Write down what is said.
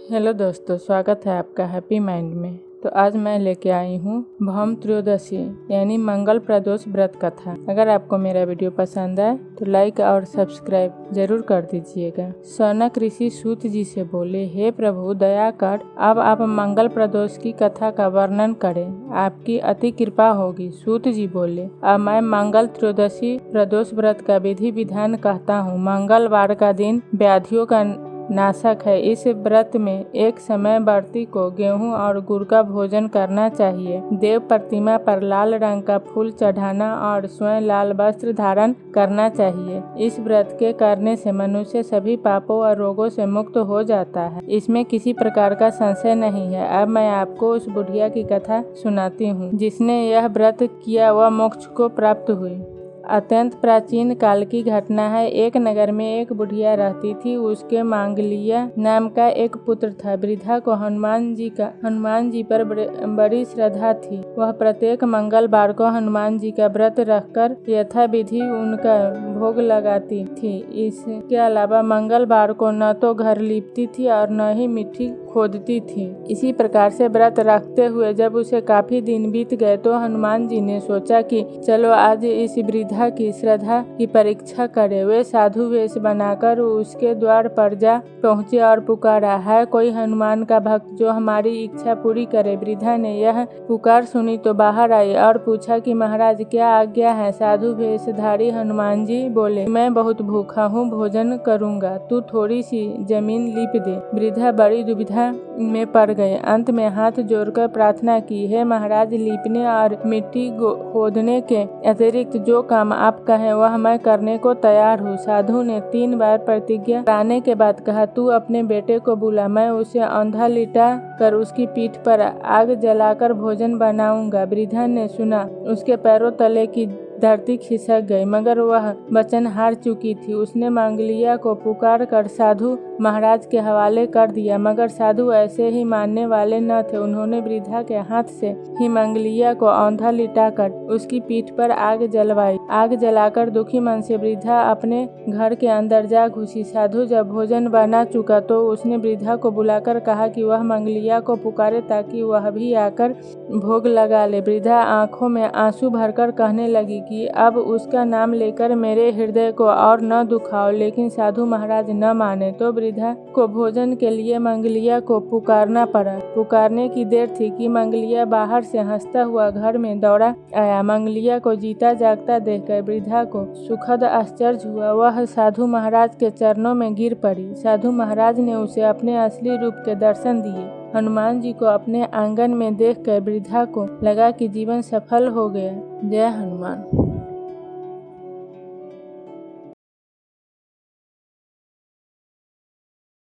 Hello दोस्तों, स्वागत है आपका हैप्पी माइंड में। तो आज मैं लेके आई हूँ भौम त्रयोदशी यानी मंगल प्रदोष व्रत कथा। अगर आपको मेरा वीडियो पसंद आए तो लाइक और सब्सक्राइब जरूर कर दीजिएगा। सौनक ऋषि सूत जी से बोले, हे प्रभु दया कर, अब आप मंगल प्रदोष की कथा का वर्णन करें, आपकी अति कृपा होगी। सूत जी बोले, अब मैं मंगल त्रयोदशी प्रदोष व्रत का विधि विधान कहता हूँ। मंगलवार का दिन व्याधियों का नाशक है। इस व्रत में एक समय व्रती को गेहूं और गुड़ का भोजन करना चाहिए। देव प्रतिमा पर लाल रंग का फूल चढ़ाना और स्वयं लाल वस्त्र धारण करना चाहिए। इस व्रत के करने से मनुष्य सभी पापों और रोगों से मुक्त हो जाता है। इसमें किसी प्रकार का संशय नहीं है। अब मैं आपको उस बुढ़िया की कथा सुनाती हूँ जिसने यह व्रत किया, वह मोक्ष को प्राप्त हुई। अत्यंत प्राचीन काल की घटना है। एक नगर में एक बुढ़िया रहती थी। उसके मांगलिया नाम का एक पुत्र था। वृद्धा को हनुमान जी पर बड़ी श्रद्धा थी। वह प्रत्येक मंगलवार को हनुमान जी का व्रत रखकर यथाविधि उनका भोग लगाती थी। इसके अलावा मंगलवार को न तो घर लीपती थी और न ही मिट्टी खोदती थी। इसी प्रकार से व्रत रखते हुए जब उसे काफी दिन बीत गए तो हनुमान जी ने सोचा कि चलो आज इस वृद्धा की श्रद्धा की परीक्षा करें। वे साधु वेश बनाकर उसके द्वार पर जा पहुँचे और पुकारा, है कोई हनुमान का भक्त जो हमारी इच्छा पूरी करे। वृद्धा ने यह पुकार सुनी तो बाहर आई और पूछा कि महाराज क्या आज्ञा है। साधु वेशधारी हनुमान जी बोले, मैं बहुत भूखा हूँ, भोजन करूँगा, तू थोड़ी सी जमीन लीप दे। वृद्धा बड़ी दुविधा में पड़ गए। अंत में हाथ जोड़कर प्रार्थना की, हे महाराज, लीपने और मिट्टी खोदने के अतिरिक्त जो काम आप कहें वह मैं करने को तैयार हूँ। साधु ने 3 बार प्रतिज्ञा कराने के बाद कहा, तू अपने बेटे को बुला, मैं उसे अंधा लिटा कर उसकी पीठ पर आग जलाकर भोजन बनाऊंगा। वृद्धा ने सुना, उसके पैरों तले की धरती खिसक गई, मगर वह वचन हार चुकी थी। उसने मांगलिया को पुकार कर साधु महाराज के हवाले कर दिया, मगर साधु ऐसे ही मानने वाले न थे। उन्होंने वृद्धा के हाथ से ही मांगलिया को औंधा लिटाकर उसकी पीठ पर आग जलवाई। आग जलाकर दुखी मन से वृद्धा अपने घर के अंदर जा घुसी। साधु जब भोजन बना चुका तो उसने वृद्धा को बुलाकर कहा कि वह मांगलिया को पुकारे ताकि वह भी आकर भोग लगा ले। वृद्धा आंखों में आंसू भरकर कहने लगी कि अब उसका नाम लेकर मेरे हृदय को और न दुखाओ, लेकिन साधु महाराज न माने तो वृद्धा को भोजन के लिए मंगलिया को पुकारना पड़ा। पुकारने की देर थी कि मंगलिया बाहर से हंसता हुआ घर में दौड़ा आया। मंगलिया को जीता जागता देखकर वृद्धा को सुखद आश्चर्य हुआ। वह साधु महाराज के चरणों में गिर पड़ी। साधु महाराज ने उसे अपने असली रूप के दर्शन दिए। हनुमान जी को अपने आंगन में देखकर वृद्धा को लगा कि जीवन सफल हो गया। जय हनुमान।